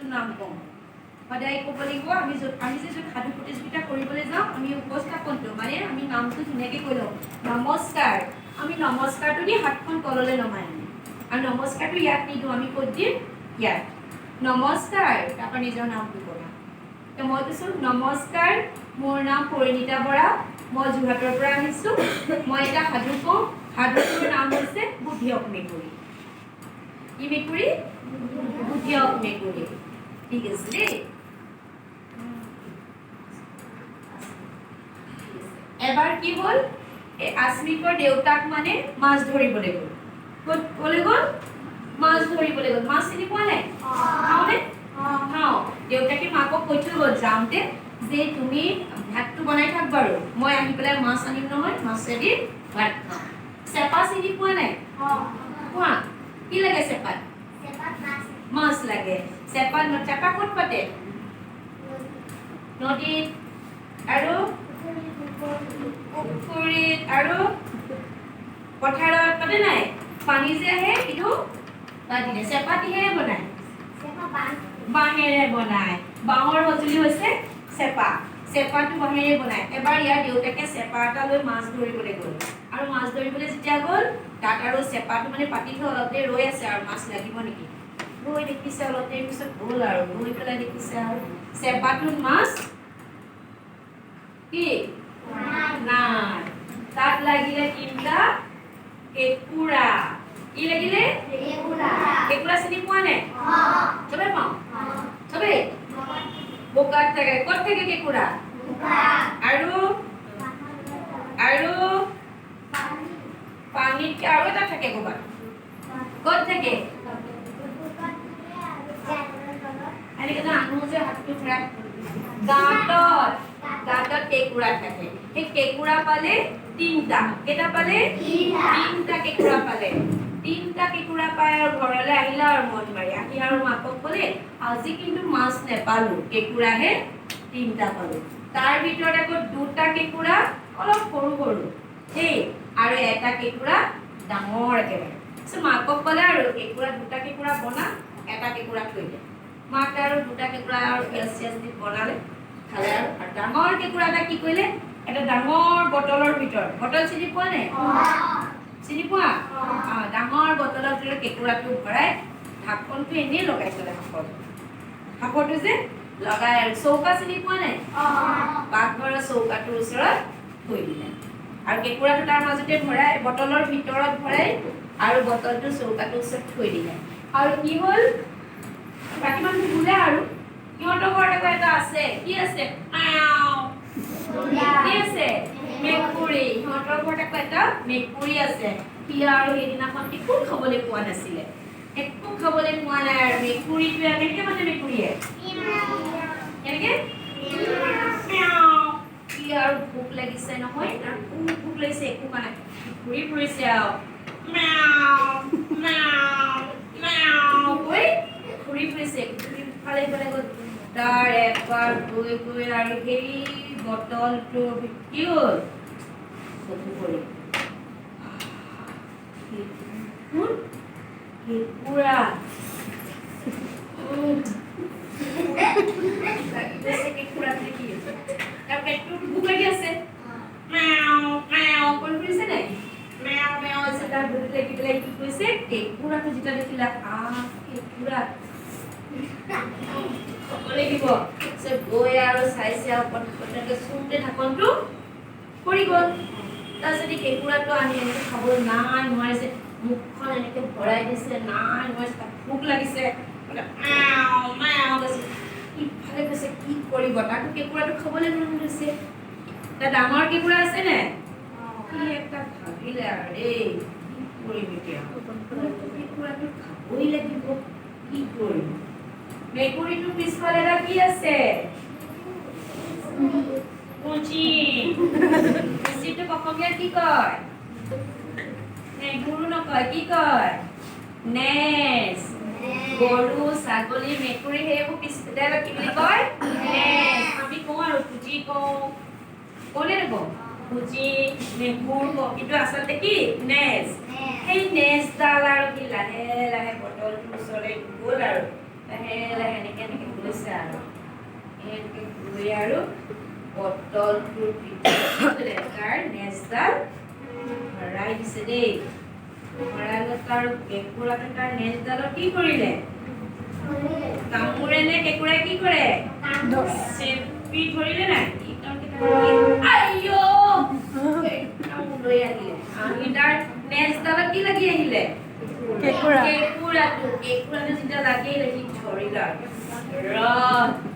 নাম কম সদায় ক'ব লাগিব আমি যে সাধু প্ৰতিযোগিতা কৰিবলৈ যাওঁ আমি উপস্থাপনটো মানে আমি নামটো ধুনীয়াকৈ কৈ লওঁ নমস্কাৰ আমি নমস্কাৰটো দি হাতখন তললৈ নমাই আনিম আৰু নমস্কাৰটো ইয়াত নিদিওঁ আমি ক'ত দিম ইয়াত নমস্কাৰ তাৰপৰা নিজৰ নামটো ক'লা তো মই কৈছোঁ নমস্কাৰ মোৰ নাম পৰিণীতা বৰা মই যোৰহাটৰ পৰা আহিছোঁ মই এটা সাধু কওঁ সাধুটোৰ নাম হৈছে বুদ্ধিয়ক মেকুৰী কি মেকুৰী বুদ্ধিয়ক মেকুৰী ঠিক আছে দেই এবাৰ কি হ'ল এই আশ্মিকৰ দেউতাক মানে মাছ ধৰিবলৈ গ'ল ক'লৈ গ'ল মাছ ধৰিবলৈ গ'ল মাছ চিনি পোৱা নাই খাওঁনে খাওঁ দেউতাকে মাকক কৈ থৈ গ'ল যাওঁতে যে তুমি ভাতটো বনাই থাক বাৰু মই আহি পেলাই মাছ আনিম নহয় মাছেদি ভাত খাওঁ চেপা চিনি পোৱা নাই কোৱা কি লাগে চেপাত মাছ লাগে চেপা ক'ত পাতে নদীত আৰু পুখুৰীত আৰু পথাৰত পাতে নাই পানী যে আহে কিন্তু পাতিলে চেপা কিহেৰে বনায় বাঁহেৰে বনায় বাঁহৰ সঁজুলি হৈছে চেপা চেপাটো বাঁহেৰে বনায় এবাৰ ইয়াৰ দেউতাকে চেপা এটা লৈ মাছ ধৰিবলৈ গ'ল আৰু মাছ ধৰিবলৈ যেতিয়া গ'ল তাত আৰু চেপাটো মানে পাতি থৈ অলপ দেৰি ৰৈ আছে আৰু মাছ লাগিব নেকি ৰৈ দেখিছে অলপ দেৰি পিছত গ'ল আৰু ৰৈ পেলাই দেখিছে আৰু চেপাটোত মাছ কি নাই তাত লাগিলে তিনিটা কেঁকুৰা কি লাগিলে কেঁকুৰা চিনি পোৱা নাই চবে পাওঁ চবে বোকাত থাকে ক'ত থাকে কেঁকুৰা আৰু পানীত আৰু এটা থাকে ক'ত থাকে এনেকৈ আনো যে হাতটো ফুৰা গাঁতত কেঁকুৰা থাকে সেই কেঁকুৰা পালে তিনিটা কেইটা পালে তিনিটা কেঁকুৰা পালে তিনিটা কেঁকুৰা পাই আৰু ঘৰলৈ আহিলে আৰু মন মাৰি আহি আৰু মাকক ক'লে আজি কিন্তু মাছ নেপালো কেঁকুৰাহে তিনিটা পালো তাৰ ভিতৰত আকৌ দুটা কেঁকুৰা অলপ সৰু সৰু সেই আৰু এটা কেঁকুৰা ডাঙৰ একেবাৰে মাকক ক'লে আৰু কেঁকুৰা দুটা কেঁকুৰা বনা এটা কেঁকুৰা থৈ দে মাক আৰু দুটা কেঁকুৰা আৰু পিঁয়াজ চিয়াজ দি বনালে খালে আৰু ডাঙৰ কেঁকুৰা এটা কি কৰিলে এটা ডাঙৰ বটলৰ ভিতৰত বটল চিনি পোৱা নাই চিনি পোৱা ডাঙৰ বটলৰ ভিতৰত কেঁকুৰাটো ভৰাই ঢাকনটো এনেই লগাই থলে সাপৰটো যে লগাই আৰু চৌকা চিনি পোৱা নাই পাকঘৰৰ চৌকাটোৰ ওচৰত থৈ দিলে আৰু কেঁকুৰাটো তাৰ মাজতে ভৰাই বটলৰ ভিতৰত ভৰাই আৰু বটলটো চৌকাটোৰ ওচৰত থৈ দিলে আৰু কি হ'ল বাকী মানুহ ঘূৰে আৰু সিহঁতৰ ঘৰত আকৌ এটা আছে কি আছে কি আছে মেকুৰী সিহঁতৰ ঘৰত আকৌ এটা মেকুৰী আছে সি আৰু সেইদিনাখন একো খাবলৈ পোৱা নাছিলে একো খাবলৈ পোৱা নাই আৰু মেকুৰীটোৱে এনেকৈ মানে মেকুৰীয়ে এনেকৈ সি আৰু ভোক লাগিছে নহয় তাৰ খুব ভোক লাগিছে একো খোৱা নাই ঘূৰি ফুৰিছে আৰু ঘূৰি ফুৰিছে ফালে ফালে গ'ল তাৰ এবাৰ গৈ গৈ আৰু সেই বটলটো কি হ'ল চকু পৰি কেঁকুৰা কেঁকুৰাটো কি হৈছে তাৰ পেটটো ভোক লাগি আছে কল কৰিছে নাই হৈছে তাৰ ভোক লাগি পেলাই কি কৰিছে কেঁকুৰাটো যেতিয়া দেখিলা কেঁকুৰা লাগিব গৈ আৰু চাইছে আৰু চুমতে ঢাকনটো পৰি গ'ল তাৰপিছত কেঁকুৰাটো আনি এনেকৈ খাবলৈ নাই নোৱাৰিছে মুখখন এনেকৈ ভৰাই দিছে নাই নোৱাৰিছে ভোক লাগিছে ইফালে কৈছে কি কৰিব তাকো কেঁকুৰাটো খাবলৈ মন গৈছে তাৰ ডাঙৰ কেঁকুৰা আছে নে সি একটা ভাবিলে আৰু দেই কি কৰিম এতিয়া কেঁকুৰাটো খাবই লাগিব কি কৰিম মেকুৰীটোৰ পিছফালে এটা কি আছে কুচি কুচিটো অসমীয়াত কি কয় গুৰু নকয় কি কয় নেজ গৰু ছাগলী মেকুৰী সেইবোৰ পিছফালে কি বুলি কয় নেজ আমি কওঁ আৰু কুচি কওঁ ক'লে নকওঁ কুচি মেকুৰ কওঁ কিন্তু আচলতে কি নেজ সেই নেজডাল আৰু কি লাহে লাহে বটলটোৰ ওচৰলৈ গ'ল আৰু লাহে এনেকে গৈছে আৰু এনেকে গৈ আৰু বটলটোৰ ভিতৰত তাৰ নেজডাল ভৰাই দিছে দেই। ভৰাই লৈ তাৰ কেঁকুৰাটো তাৰ নেজডালত কি কৰিলে? কামোৰে নে কেঁকুৰাই কি কৰে? চেপি ধৰিলে নাই? আইয়ো! লৈ আহিলে। আহি তাৰ নেজডালত কি লাগি আহিলে? কেঁকুৰাটো যেতিয়া লাগি আহিলে সি ধৰিলে।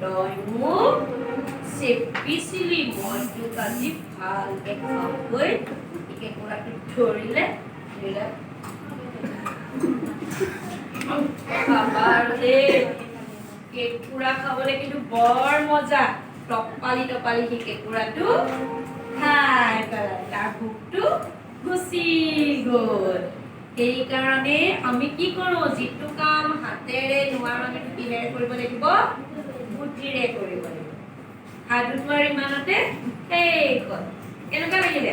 তই মোক চেপিছিলি, মই তোক আজি ভালকে খাবই। কেঁকুৰাটো ধৰিলে খাবা আৰু দেই। কেঁকুৰা খাবলৈ কিন্তু বৰ মজা। টপালি সি কেঁকুৰাটো খাই পেলাই তাৰ ভোকটো গুচি গ'ল। সেইকাৰণে আমি কি কৰো? যিটো কাম হাতেৰে নোৱাৰো আমি কিহেৰে কৰিব লাগিব? বুদ্ধিৰে কৰিব লাগিব। সাধুটো আৰু ইমানতে শেষ হ'ল। কেনেকুৱা লাগিলে?